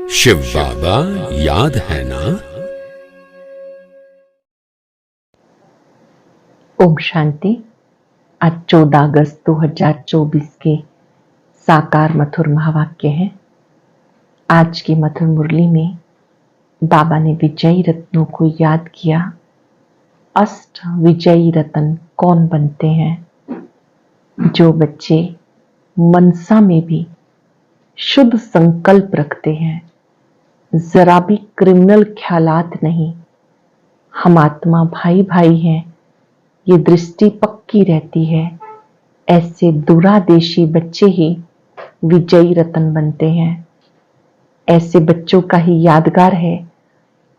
शिव बाबा याद है ना। ओम शांति। आज 14 अगस्त 2024 के साकार मधुर महावाक्य हैं। आज की मधुर मुरली में बाबा ने विजयी रत्नों को याद किया। अष्ट विजयी रत्न कौन बनते हैं? जो बच्चे मनसा में भी शुद्ध संकल्प रखते हैं, जरा भी क्रिमिनल ख्यालात नहीं, हम आत्मा भाई भाई हैं, ये दृष्टि पक्की रहती है। ऐसे दूरादेशी बच्चे ही विजयी रत्न बनते हैं। ऐसे बच्चों का ही यादगार है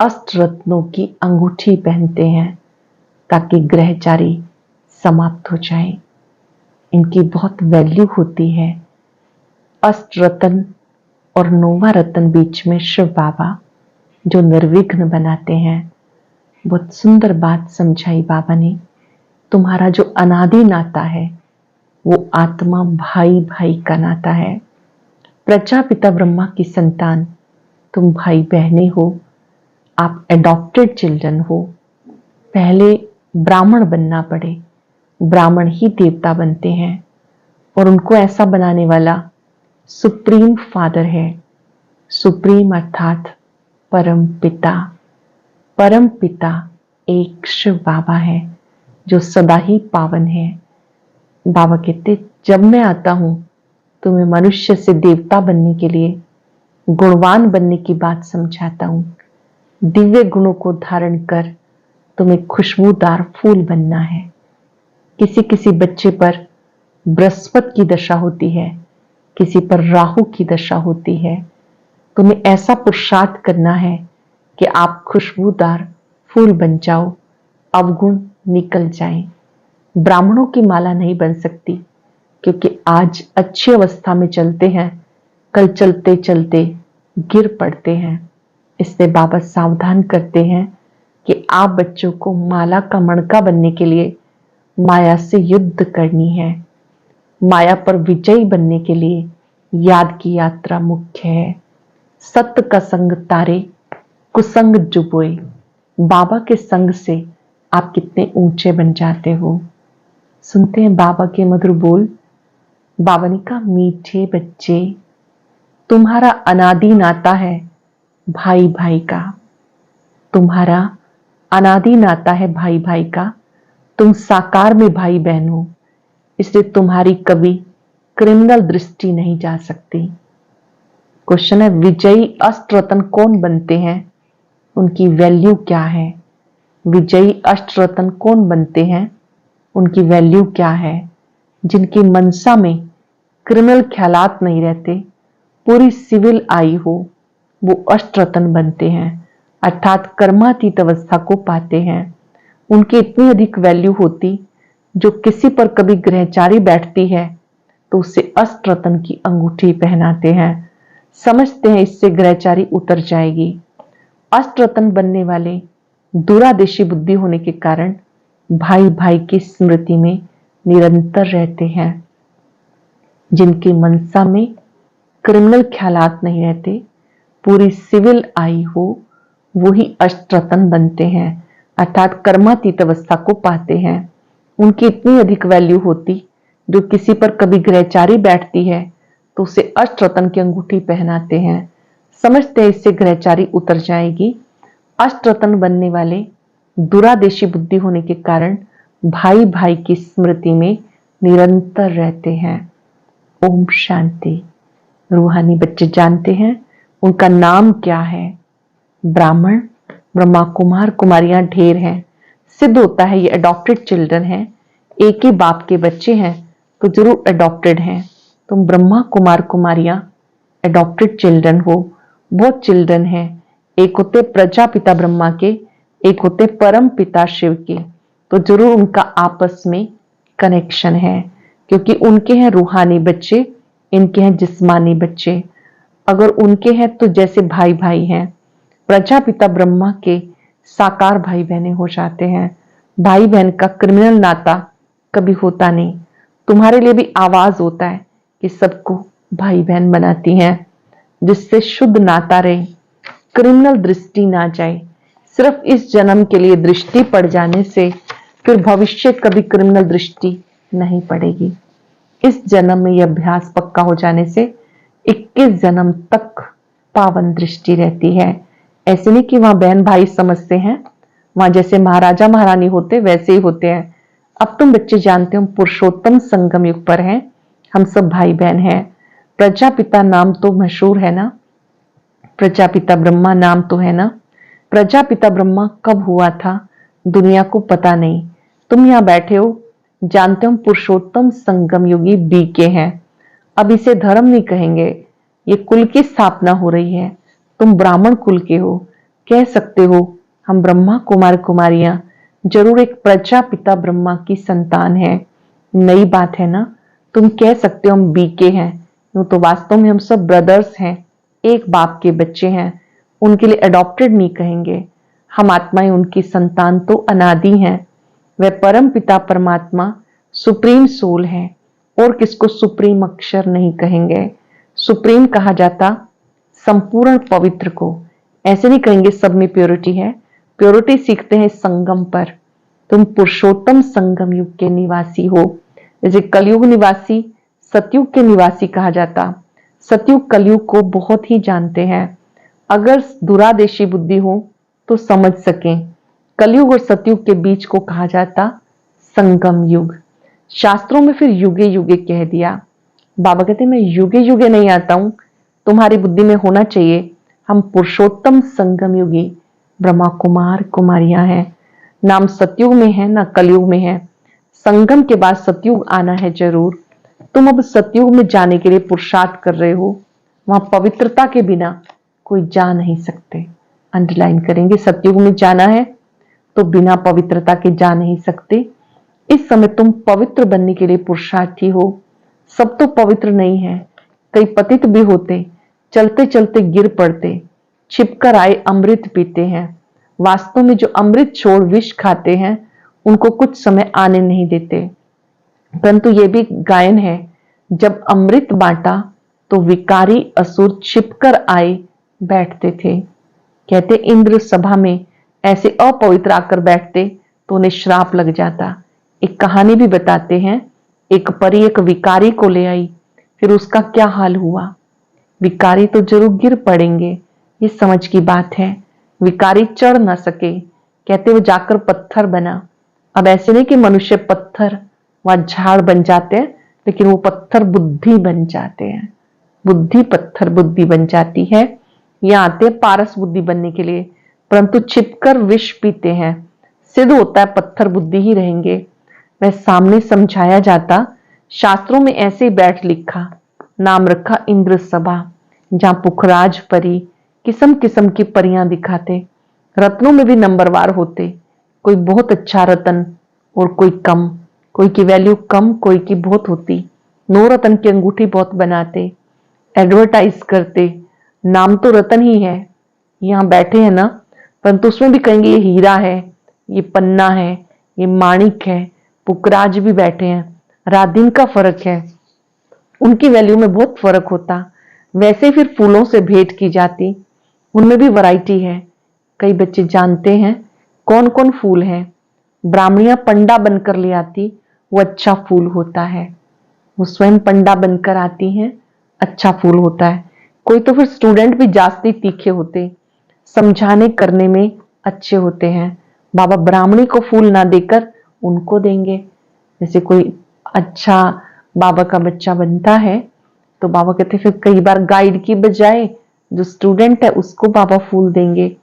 अष्ट रत्नों की अंगूठी पहनते हैं ताकि ग्रहचारी समाप्त हो जाए। इनकी बहुत वैल्यू होती है। अष्ट रत्न और नौवा रत्न बीच में शिव बाबा जो निर्विघ्न बनाते हैं। बहुत सुंदर बात समझाई बाबा ने। तुम्हारा जो अनादि नाता है वो आत्मा भाई भाई का नाता है। प्रजापिता ब्रह्मा की संतान तुम भाई बहनें हो। आप एडॉप्टेड चिल्ड्रन हो। पहले ब्राह्मण बनना पड़े, ब्राह्मण ही देवता बनते हैं और उनको ऐसा बनाने वाला सुप्रीम फादर है। सुप्रीम अर्थात परम पिता। परम पिता एक शिव बाबा है जो सदा ही पावन है। बाबा कहते जब मैं आता हूं तुम्हें मनुष्य से देवता बनने के लिए, गुणवान बनने की बात समझाता हूं। दिव्य गुणों को धारण कर तुम्हें खुशबूदार फूल बनना है। किसी किसी बच्चे पर बृहस्पति की दशा होती है, किसी पर राहु की दशा होती है। तुम्हें ऐसा पुरुषार्थ करना है कि आप खुशबूदार फूल बन जाओ, अवगुण निकल जाएं। ब्राह्मणों की माला नहीं बन सकती क्योंकि आज अच्छी अवस्था में चलते हैं, कल चलते चलते गिर पड़ते हैं। इससे बाबा सावधान करते हैं कि आप बच्चों को माला का मणका बनने के लिए माया से युद्ध करनी है। माया पर विजयी बनने के लिए याद की यात्रा मुख्य है। सत्य का संग तारे, कुसंग जुबोए। बाबा के संग से आप कितने ऊंचे बन जाते हो। सुनते हैं बाबा के मधुर बोल। बाबा ने कहा, मीठे बच्चे, तुम्हारा अनादि नाता है भाई भाई का। तुम्हारा अनादि नाता है भाई भाई का। तुम साकार में भाई बहन हो, इसलिए तुम्हारी कभी क्रिमिनल दृष्टि नहीं जा सकती। क्वेश्चन है, विजयी अष्ट रत्न कौन बनते हैं? उनकी वैल्यू क्या है? विजयी अष्ट रत्न कौन बनते हैं? उनकी वैल्यू क्या है? जिनकी मनसा में क्रिमिनल ख्यालात नहीं रहते, पूरी सिविल आई हो, वो अष्ट रत्न बनते हैं अर्थात कर्मातीत अवस्था को पाते हैं। उनकी इतनी अधिक वैल्यू होती, जो किसी पर कभी ग्रहचारी बैठती है तो उसे अष्ट रत्न की अंगूठी पहनाते हैं। समझते हैं इससे ग्रहचारी उतर जाएगी। अष्ट रत्न बनने वाले दूरादेशी बुद्धि होने के कारण भाई भाई की स्मृति में निरंतर रहते हैं। जिनकी मनसा में क्रिमिनल ख्यालात नहीं रहते, पूरी सिविल आई हो, वो ही अष्ट रत्न बनते हैं अर्थात कर्मातीत अवस्था को पाते हैं। उनकी इतनी अधिक वैल्यू होती, जो किसी पर कभी ग्रहचारी बैठती है तो उसे अष्ट रत्न की अंगूठी पहनाते हैं। समझते हैं इससे ग्रहचारी उतर जाएगी। अष्ट रत्न बनने वाले दूरादेशी बुद्धि होने के कारण भाई भाई की स्मृति में निरंतर रहते हैं। ओम शांति। रूहानी बच्चे जानते हैं उनका नाम क्या है? ब्राह्मण, ब्रह्मा कुमार कुमारियां ढेर हैं। सिद्ध होता है ये अडॉप्टेड चिल्ड्रन हैं। एक ही बाप के बच्चे हैं तो जरूर अडॉप्टेड हैं। तुम ब्रह्मा कुमार कुमारियां अडॉप्टेड चिल्ड्रन हो। बहुत चिल्ड्रन हैं। एक होते प्रजापिता ब्रह्मा के, एक होते परम पिता शिव के। तो जरूर उनका आपस में कनेक्शन है क्योंकि उनके हैं रूहानी बच्चे, इनके हैं जिस्मानी बच्चे। अगर उनके हैं तो जैसे भाई भाई हैं। प्रजापिता ब्रह्मा के साकार भाई बहने हो जाते हैं। भाई बहन का क्रिमिनल नाता कभी होता नहीं। तुम्हारे लिए भी आवाज होता है कि सबको भाई बहन बनाती हैं। जिससे शुद्ध नाता रहे, क्रिमिनल दृष्टि ना जाए। सिर्फ इस जन्म के लिए दृष्टि पड़ जाने से फिर भविष्य कभी क्रिमिनल दृष्टि नहीं पड़ेगी। इस जन्म में यह अभ्यास पक्का हो जाने से 21 जन्म तक पावन दृष्टि रहती है। ऐसे नहीं कि वहां बहन भाई समझते हैं, वहां जैसे महाराजा महारानी होते वैसे ही होते हैं। अब तुम बच्चे जानते हो हम पुरुषोत्तम संगम युग पर हैं, हम सब भाई बहन हैं। प्रजापिता नाम तो मशहूर है ना, प्रजापिता ब्रह्मा नाम तो है ना। प्रजापिता ब्रह्मा कब हुआ था दुनिया को पता नहीं। तुम यहाँ बैठे हो, जानते हो पुरुषोत्तम संगम युगी बीके हैं। अब इसे धर्म नहीं कहेंगे, ये कुल की स्थापना हो रही है। तुम ब्राह्मण कुल के हो, कह सकते हो हम ब्रह्मा कुमार कुमारियां जरूर एक प्रजापिता ब्रह्मा की संतान है। नई बात है ना, तुम कह सकते हो हम बीके हैं, तो वास्तव में हम सब ब्रदर्स हैं, एक बाप के बच्चे हैं। उनके लिए अडॉप्टेड नहीं कहेंगे, हम आत्माएं उनकी संतान तो अनादि हैं। वह परम पिता परमात्मा सुप्रीम सोल है, और किसको सुप्रीम अक्षर नहीं कहेंगे। सुप्रीम कहा जाता संपूर्ण पवित्र को, ऐसे नहीं कहेंगे सब में प्योरिटी है। प्योरिटी सीखते हैं संगम पर। तुम पुरुषोत्तम संगम युग के निवासी हो। जैसे कलयुग निवासी सतयुग के निवासी कहा जाता। सतयुग कलयुग को बहुत ही जानते हैं। अगर दुरादेशी बुद्धि हो तो समझ सकें, कलयुग और सतयुग के बीच को कहा जाता संगम युग। शास्त्रों में फिर युगे युगे कह दिया। बाबा कहते मैं युगे युगे नहीं आता हूं, तुम्हारी बुद्धि में होना चाहिए हम पुरुषोत्तम संगम युगी ब्रह्मा कुमार कुमारियां हैं। नाम सतयुग में है ना कलयुग में है। संगम के बाद सतयुग आना है जरूर। तुम अब सतयुग में जाने के लिए पुरुषार्थ कर रहे हो। वहां पवित्रता के बिना कोई जा नहीं सकते। अंडरलाइन करेंगे, सतयुग में जाना है तो बिना पवित्रता के जा नहीं सकते। इस समय तुम पवित्र बनने के लिए पुरुषार्थी हो। सब तो पवित्र नहीं है, कई पतित भी होते, चलते चलते गिर पड़ते, छिपकर आए अमृत पीते हैं। वास्तव में जो अमृत छोड़ विष खाते हैं उनको कुछ समय आने नहीं देते। परंतु ये भी गायन है, जब अमृत बांटा तो विकारी असुर छिपकर आए बैठते थे। कहते इंद्र सभा में ऐसे अपवित्र आकर बैठते तो उन्हें श्राप लग जाता। एक कहानी भी बताते हैं, एक परी एक विकारी को ले आई, फिर उसका क्या हाल हुआ। विकारी तो जरूर गिर पड़ेंगे, ये समझ की बात है। विकारी चढ़ ना सके, कहते वो जाकर पत्थर बना। अब ऐसे नहीं कि मनुष्य पत्थर वहां झाड़ बन जाते हैं, लेकिन वो पत्थर बुद्धि बन जाते हैं। बुद्धि पत्थर बुद्धि बन जाती है। यहाँ आते पारस बुद्धि बनने के लिए, परंतु छिपकर विष पीते हैं। सिद्ध होता है पत्थर बुद्धि ही रहेंगे। वह सामने समझाया जाता। शास्त्रों में ऐसे ही बैठ लिखा, नाम रखा इंद्र सभा, जहां पुखराज परी किस्म किस्म की परियां दिखाते। रत्नों में भी नंबरवार होते, कोई बहुत अच्छा रतन और कोई कम, कोई की वैल्यू कम कोई की बहुत होती। 9 रतन की अंगूठी बहुत बनाते, एडवर्टाइज करते। नाम तो रतन ही है, यहाँ बैठे हैं ना, परंतु उसमें भी कहेंगे ये हीरा है, ये पन्ना है, ये माणिक है। पुखराज भी बैठे हैं, रात दिन का फर्क है, उनकी वैल्यू में बहुत फर्क होता। वैसे फिर फूलों से भेंट की जाती, उनमें भी वैरायटी है। कई बच्चे जानते हैं कौन कौन फूल है। ब्राह्मणियां पंडा बनकर ले आती, वो अच्छा फूल होता है। वो स्वयं पंडा बनकर आती हैं, अच्छा फूल होता है। कोई तो फिर स्टूडेंट भी जास्ती तीखे होते, समझाने करने में अच्छे होते हैं। बाबा ब्राह्मणी को फूल ना देकर उनको देंगे। जैसे कोई अच्छा बाबा का बच्चा बनता है तो बाबा कहते फिर कई बार गाइड की बजाय जो स्टूडेंट है उसको बाबा फूल देंगे।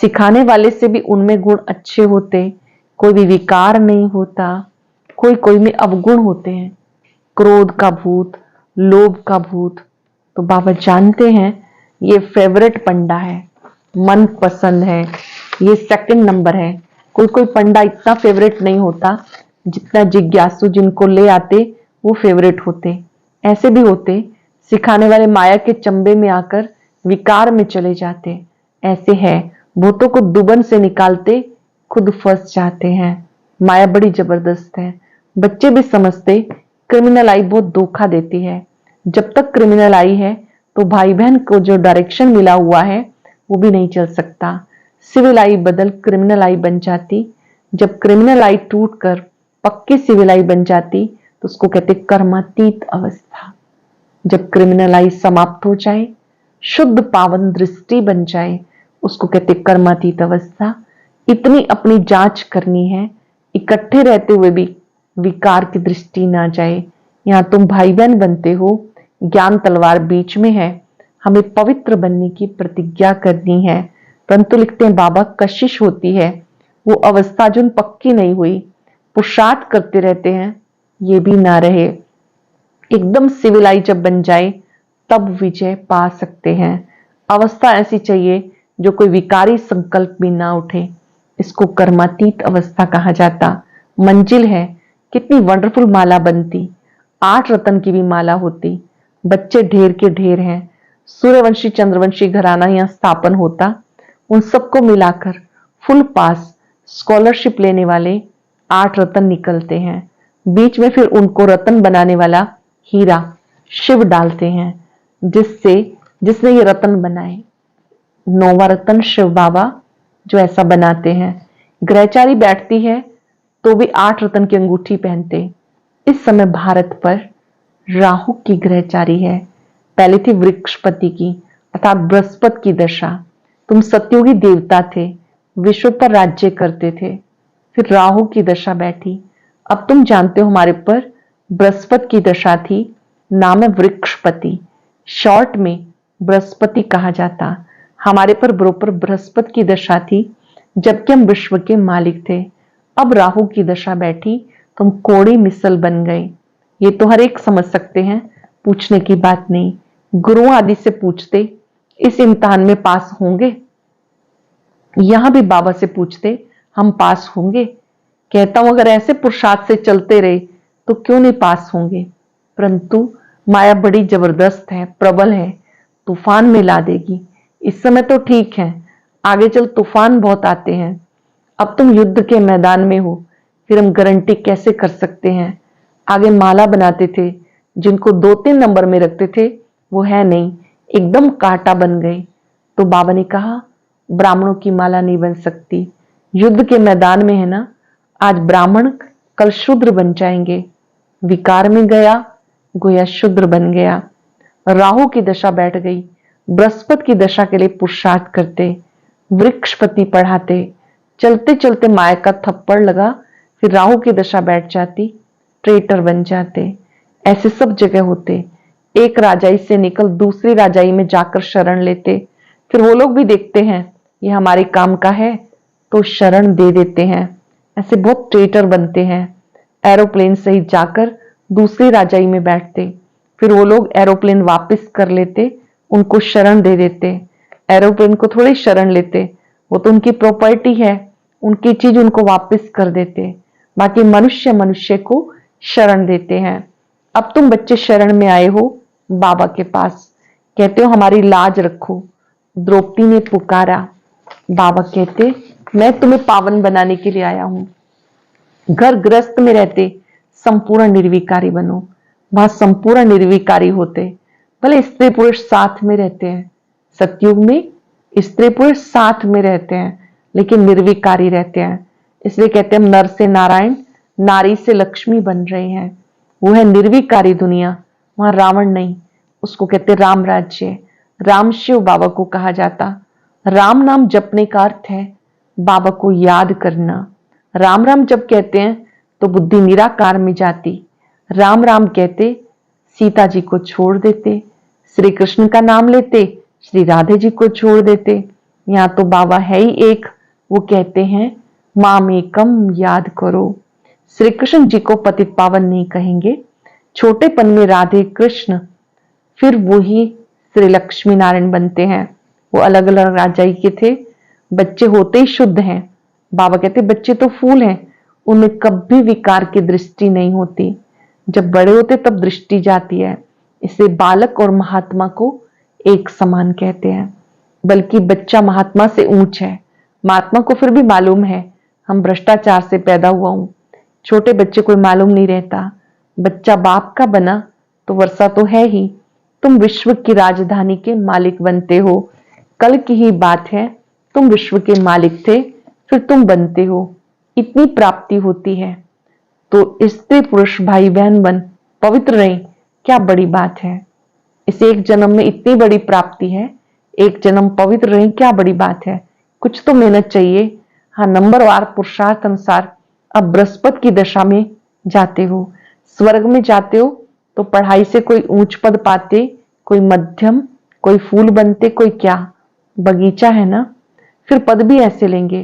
सिखाने वाले से भी उनमें गुण अच्छे होते, कोई भी विकार नहीं होता। कोई कोई में अवगुण होते हैं, क्रोध का भूत, लोभ का भूत। तो बाबा जानते हैं ये फेवरेट पंडा है, मन पसंद है, ये सेकंड नंबर है। कोई कोई पंडा इतना फेवरेट नहीं होता जितना जिज्ञासु जिनको ले आते वो फेवरेट होते। ऐसे भी होते सिखाने वाले माया के चंबे में आकर विकार में चले जाते। ऐसे है भूतों को दुबन से निकालते, खुद फंस जाते हैं। माया बड़ी जबरदस्त है। बच्चे भी समझते क्रिमिनल आई बहुत धोखा देती है। जब तक क्रिमिनल आई है तो भाई बहन को जो डायरेक्शन मिला हुआ है वो भी नहीं चल सकता। सिविल आई बदल क्रिमिनल आई बन जाती। जब क्रिमिनल आई टूटकर पक्की सिविल आई बन जाती तो उसको कहते कर्मातीत अवस्था। जब क्रिमिनल आई समाप्त हो जाए, शुद्ध पावन दृष्टि बन जाए, उसको कहते कर्मातीत अवस्था। इतनी अपनी जांच करनी है, इकट्ठे रहते हुए भी विकार की दृष्टि ना जाए। यहां तुम भाई बहन बनते हो, ज्ञान तलवार बीच में है, हमें पवित्र बनने की प्रतिज्ञा करनी है। परंतु लिखते हैं बाबा कशिश होती है, वो अवस्था जो पक्की नहीं हुई, पुरुषार्थ करते रहते हैं, ये भी ना रहे। एकदम सिविलाई जब बन जाए तब विजय पा सकते हैं। अवस्था ऐसी चाहिए जो कोई विकारी संकल्प भी ना उठे, इसको कर्मातीत अवस्था कहा जाता। मंजिल है, कितनी वंडरफुल माला बनती, 8 रत्न की भी माला होती, बच्चे ढेर के ढेर हैं, सूर्यवंशी चंद्रवंशी घराना यहां स्थापन होता, उन सबको मिलाकर फुल पास स्कॉलरशिप लेने वाले 8 रत्न निकलते हैं। बीच में फिर उनको रत्न बनाने वाला हीरा शिव डालते हैं, जिसने ये रत्न बनाए। 9वां रत्न शिव बाबा जो ऐसा बनाते हैं। ग्रहचारी बैठती है तो भी 8 रत्न की अंगूठी पहनते। इस समय भारत पर राहु की ग्रहचारी है। पहले थी वृक्षपति की अर्थात बृहस्पति की दशा। तुम सत्युगी देवता थे, विश्व पर राज्य करते थे, फिर राहु की दशा बैठी। अब तुम जानते हो हमारे पर बृहस्पति की दशा थी, नाम है वृक्षपति, शॉर्ट में बृहस्पति कहा जाता। हमारे पर बरोबर बृहस्पति की दशा थी जबकि हम विश्व के मालिक थे। अब राहु की दशा बैठी तो हम कोड़ी मिसल बन गए। ये तो हर एक समझ सकते हैं, पूछने की बात नहीं। गुरु आदि से पूछते इस इम्तिहान में पास होंगे, यहां भी बाबा से पूछते हम पास होंगे। कहता हूं अगर ऐसे पुरुषार्थ से चलते रहे तो क्यों नहीं पास होंगे। परंतु माया बड़ी जबरदस्त है, प्रबल है, तूफान में ला देगी। इस समय तो ठीक है, आगे चल तूफान बहुत आते हैं। अब तुम युद्ध के मैदान में हो, फिर हम गारंटी कैसे कर सकते हैं। आगे माला बनाते थे, जिनको 2-3 नंबर में रखते थे वो है नहीं, एकदम कांटा बन गए। तो बाबा ने कहा ब्राह्मणों की माला नहीं बन सकती, युद्ध के मैदान में है ना। आज ब्राह्मण कल शूद्र बन जाएंगे। विकार में गया, गोया शूद्र बन गया। राहु की दशा बैठ गई, बृहस्पति की दशा के लिए पुरुषार्थ करते, वृक्षपति पढ़ाते, चलते चलते माया का थप्पड़ लगा, फिर राहु की दशा बैठ जाती, ट्रेटर बन जाते। ऐसे सब जगह होते। एक राजाई से निकल दूसरी राजाई में जाकर शरण लेते, फिर वो लोग भी देखते हैं ये हमारे काम का है तो शरण दे देते हैं। ऐसे बहुत ट्रेटर बनते हैं। एरोप्लेन से ही जाकर दूसरी राजाई में बैठते, फिर वो लोग एरोप्लेन वापस कर लेते, उनको शरण दे देते। एरोप्लेन को थोड़ी शरण लेते, वो तो उनकी प्रॉपर्टी है, उनकी चीज उनको वापस कर देते। बाकी मनुष्य मनुष्य को शरण देते हैं। अब तुम बच्चे शरण में आए हो बाबा के पास, कहते हो हमारी लाज रखो। द्रौपदी ने पुकारा, बाबा कहते मैं तुम्हें पावन बनाने के लिए आया हूं। घर गृहस्थ में रहते संपूर्ण निर्विकारी बनो। वहां संपूर्ण निर्विकारी होते, भले स्त्री पुरुष साथ में रहते हैं। सतयुग में स्त्री पुरुष साथ में रहते हैं लेकिन निर्विकारी रहते हैं। इसलिए कहते हैं नर से नारायण, नारी से लक्ष्मी बन रहे हैं। वो है निर्विकारी दुनिया, वहां रावण नहीं, उसको कहते राम राज्य। राम शिव बाबा को कहा जाता। राम नाम जपने का अर्थ है बाबा को याद करना। राम राम जब कहते हैं तो बुद्धि निराकार में जाती। राम राम कहते सीता जी को छोड़ देते, श्री कृष्ण का नाम लेते श्री राधे जी को छोड़ देते। यहाँ तो बाबा है ही एक, वो कहते हैं माम एकम याद करो। श्री कृष्ण जी को पतित पावन नहीं कहेंगे, छोटेपन में राधे कृष्ण, फिर वही श्री लक्ष्मी नारायण बनते हैं। वो अलग अलग राजाई के थे, बच्चे होते ही शुद्ध हैं। बाबा कहते बच्चे तो फूल हैं, उनमें कभी विकार की दृष्टि नहीं होती। जब बड़े होते तब दृष्टि जाती है। इससे बालक और महात्मा को एक समान कहते हैं, बल्कि बच्चा महात्मा से ऊंच है। महात्मा को फिर भी मालूम है हम भ्रष्टाचार से पैदा हुआ हूं, छोटे बच्चे को मालूम नहीं रहता। बच्चा बाप का बना तो वर्षा तो है ही, तुम विश्व की राजधानी के मालिक बनते हो। कल की ही बात है, तुम विश्व के मालिक थे, फिर तुम बनते हो। इतनी प्राप्ति होती है तो स्त्री पुरुष भाई बहन बन पवित्र रहे, क्या बड़ी बात है। इस एक जन्म में इतनी बड़ी प्राप्ति है, एक जन्म पवित्र रहे, क्या बड़ी बात है। कुछ तो मेहनत चाहिए। हाँ, नंबरवार पुरुषार्थ अनुसार अब बृहस्पति की दशा में जाते हो, स्वर्ग में जाते हो तो पढ़ाई से कोई ऊंच पद पाते, कोई मध्यम, कोई फूल बनते, कोई क्या बगीचा है ना, फिर पद भी ऐसे लेंगे।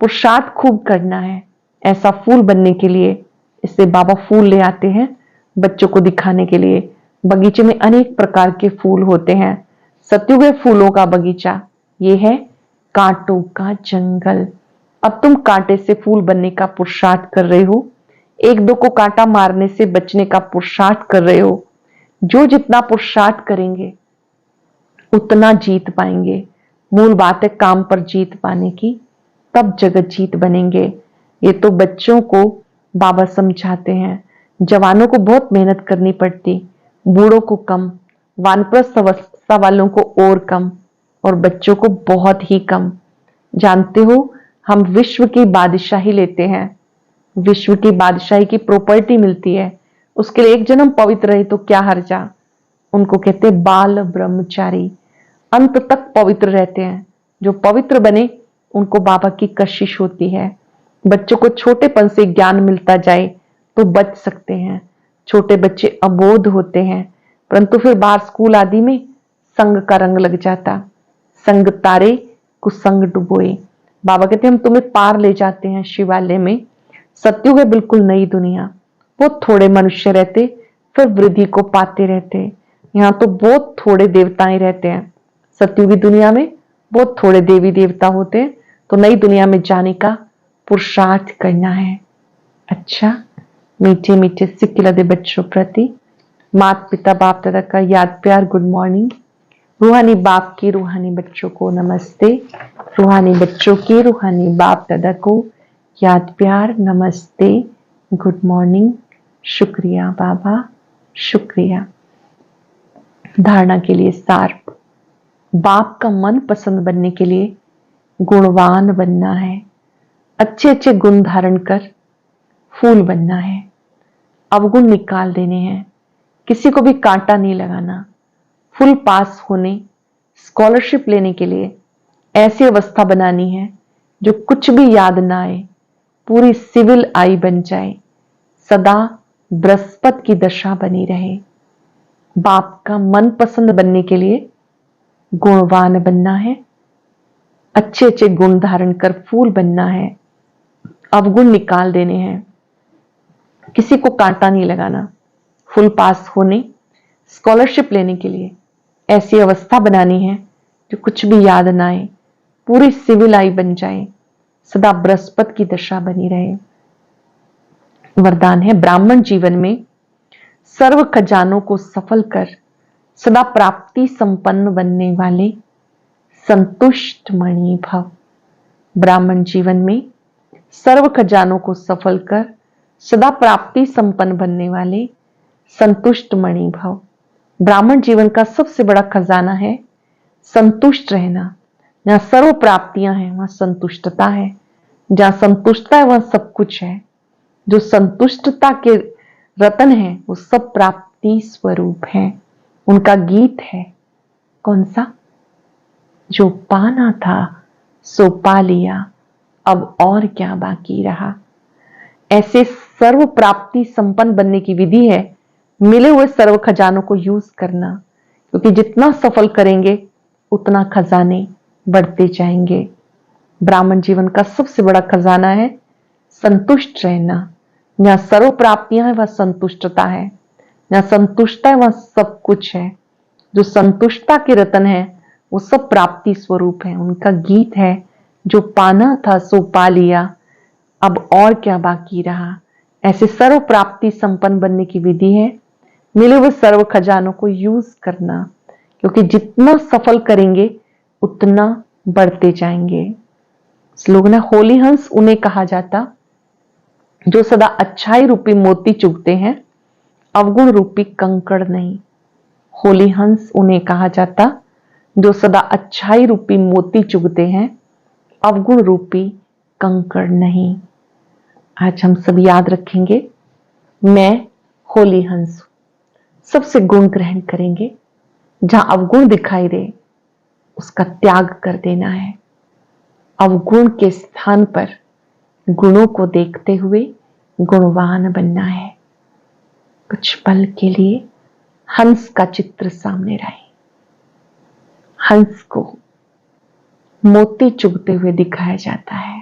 पुरुषार्थ खूब करना है ऐसा फूल बनने के लिए। इससे बाबा फूल ले आते हैं बच्चों को दिखाने के लिए। बगीचे में अनेक प्रकार के फूल होते हैं। सत्युग फूलों का बगीचा, ये है कांटों का जंगल। अब तुम कांटे से फूल बनने का पुरुषार्थ कर रहे हो, एक दो को कांटा मारने से बचने का पुरुषार्थ कर रहे हो। जो जितना पुरुषार्थ करेंगे उतना जीत पाएंगे। मूल बात है काम पर जीत पाने की, तब जगत जीत बनेंगे। ये तो बच्चों को बाबा समझाते हैं। जवानों को बहुत मेहनत करनी पड़ती, बूढ़ों को कम, वानप्रस्थ अवस्था वालों को और कम, और बच्चों को बहुत ही कम। जानते हो, हम विश्व की बादशाही लेते हैं, विश्व की बादशाही की प्रॉपर्टी मिलती है, उसके लिए एक जन्म पवित्र रहे तो क्या हर्जा। उनको कहते हैं बाल ब्रह्मचारी, अंत तक पवित्र रहते हैं। जो पवित्र बने उनको बाबा की कशिश होती है। बच्चों को छोटेपन से ज्ञान मिलता जाए तो बच सकते हैं। छोटे बच्चे अबोध होते हैं, परंतु फिर बाहर स्कूल आदि में संग का रंग लग जाता। संग तारे कुसंग डुबोए। बाबा कहते हैं हम तुम्हें पार ले जाते हैं शिवालय में। सत्युग है बिल्कुल नई दुनिया, बहुत थोड़े मनुष्य रहते, फिर वृद्धि को पाते रहते। यहाँ तो बहुत थोड़े देवताएं रहते हैं। सत्युगी दुनिया में बहुत थोड़े देवी देवता होते हैं, तो नई दुनिया में जाने का पुरुषार्थ करना है। अच्छा, मीठे मीठे सिक्के लदे बच्चों प्रति माता पिता बाप दादा का याद प्यार गुड मॉर्निंग। रूहानी बाप की रूहानी बच्चों को नमस्ते। रूहानी बच्चों की रूहानी बाप दादा को याद प्यार नमस्ते, गुड मॉर्निंग। शुक्रिया बाबा, शुक्रिया। धारणा के लिए सार। बाप का मन पसंद बनने के लिए गुणवान बनना है, अच्छे अच्छे गुण धारण कर फूल बनना है, अवगुण निकाल देने हैं, किसी को भी कांटा नहीं लगाना। फुल पास होने, स्कॉलरशिप लेने के लिए ऐसी अवस्था बनानी है जो कुछ भी याद ना आए, पूरी सिविल आई बन जाए, सदा बृहस्पति की दशा बनी रहे। बाप का मन पसंद बनने के लिए गुणवान बनना है, अच्छे अच्छे गुण धारण कर फूल बनना है, अवगुण निकाल देने हैं, किसी को कांटा नहीं लगाना। फुल पास होने, स्कॉलरशिप लेने के लिए ऐसी अवस्था बनानी है जो कुछ भी याद ना आए, पूरी सिविल आई बन जाए, सदा बृहस्पति की दशा बनी रहे। वरदान है ब्राह्मण जीवन में सर्व खजानों को सफल कर सदा प्राप्ति संपन्न बनने वाले संतुष्ट मणि भव। ब्राह्मण जीवन में सर्व खजानों को सफल कर सदा प्राप्ति संपन्न बनने वाले संतुष्ट मणि भव। ब्राह्मण जीवन का सबसे बड़ा खजाना है संतुष्ट रहना। जहां सर्व प्राप्तियां हैं वहां संतुष्टता है, जहां संतुष्टता है वहां सब कुछ है। जो संतुष्टता के रतन है वो सब प्राप्ति स्वरूप है। उनका गीत है कौन सा? जो पाना था सो पा लिया, अब और क्या बाकी रहा। ऐसे सर्व प्राप्ति संपन्न बनने की विधि है मिले हुए सर्व खजानों को यूज करना, क्योंकि जितना सफल करेंगे उतना खजाने बढ़ते जाएंगे। ब्राह्मण जीवन का सबसे बड़ा खजाना है संतुष्ट रहना। जहां सर्व प्राप्तियां हैं वह संतुष्टता है, जहां संतुष्टता है वह सब कुछ है। जो संतुष्टता के रतन है वो सब प्राप्ति स्वरूप है। उनका गीत है जो पाना था सो पा लिया, अब और क्या बाकी रहा। ऐसे सर्व प्राप्ति संपन्न बनने की विधि है मिले हुए सर्व खजानों को यूज करना, क्योंकि जितना सफल करेंगे उतना बढ़ते जाएंगे। स्लोगन है होली हंस उन्हें कहा जाता जो सदा अच्छाई रूपी मोती चुगते हैं, अवगुण रूपी कंकड़ नहीं। होली हंस उन्हें कहा जाता जो सदा अच्छाई रूपी मोती चुगते हैं, अवगुण रूपी कंकड़ नहीं। आज हम सब याद रखेंगे, मैं होली हंस हूं। सबसे गुण ग्रहण करेंगे, जहां अवगुण दिखाई दे उसका त्याग कर देना है। अवगुण के स्थान पर गुणों को देखते हुए गुणवान बनना है। कुछ पल के लिए हंस का चित्र सामने लाए। हंस को मोती चुगते हुए दिखाया जाता है।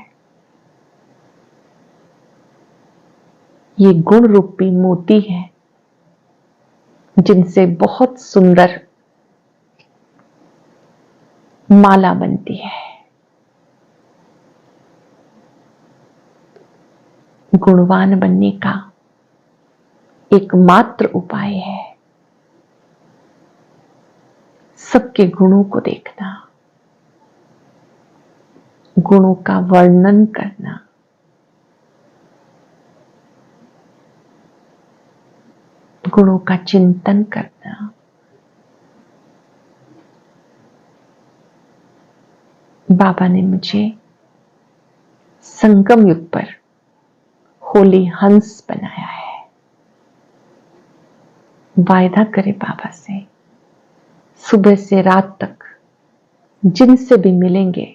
ये गुण रूपी मोती है जिनसे बहुत सुंदर माला बनती है। गुणवान बनने का एकमात्र उपाय है सबके गुणों को देखना, गुणों का वर्णन करना, गुणों का चिंतन करना। बाबा ने मुझे संगम युग पर होली हंस बनाया है। वायदा करे बाबा से, सुबह से रात तक जिनसे भी मिलेंगे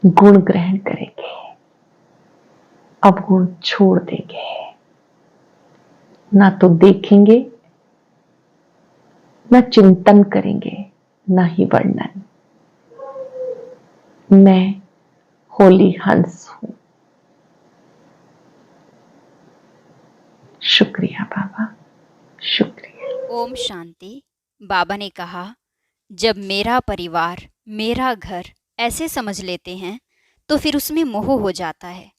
गुण ग्रहण करेंगे, अवगुण छोड़ देंगे। ना तो देखेंगे, ना चिंतन करेंगे, ना ही वर्णन। मैं होली हंस हूं। शुक्रिया बाबा, शुक्रिया। ओम शांति। बाबा ने कहा, जब मेरा परिवार, मेरा घर ऐसे समझ लेते हैं तो फिर उसमें मोह हो जाता है।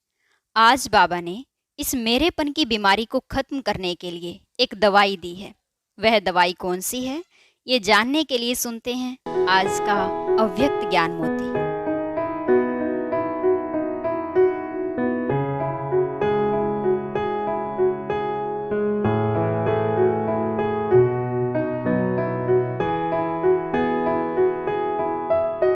आज बाबा ने इस मेरेपन की बीमारी को खत्म करने के लिए एक दवाई दी है। वह दवाई कौन सी है, ये जानने के लिए सुनते हैं आज का अव्यक्त ज्ञान मोती।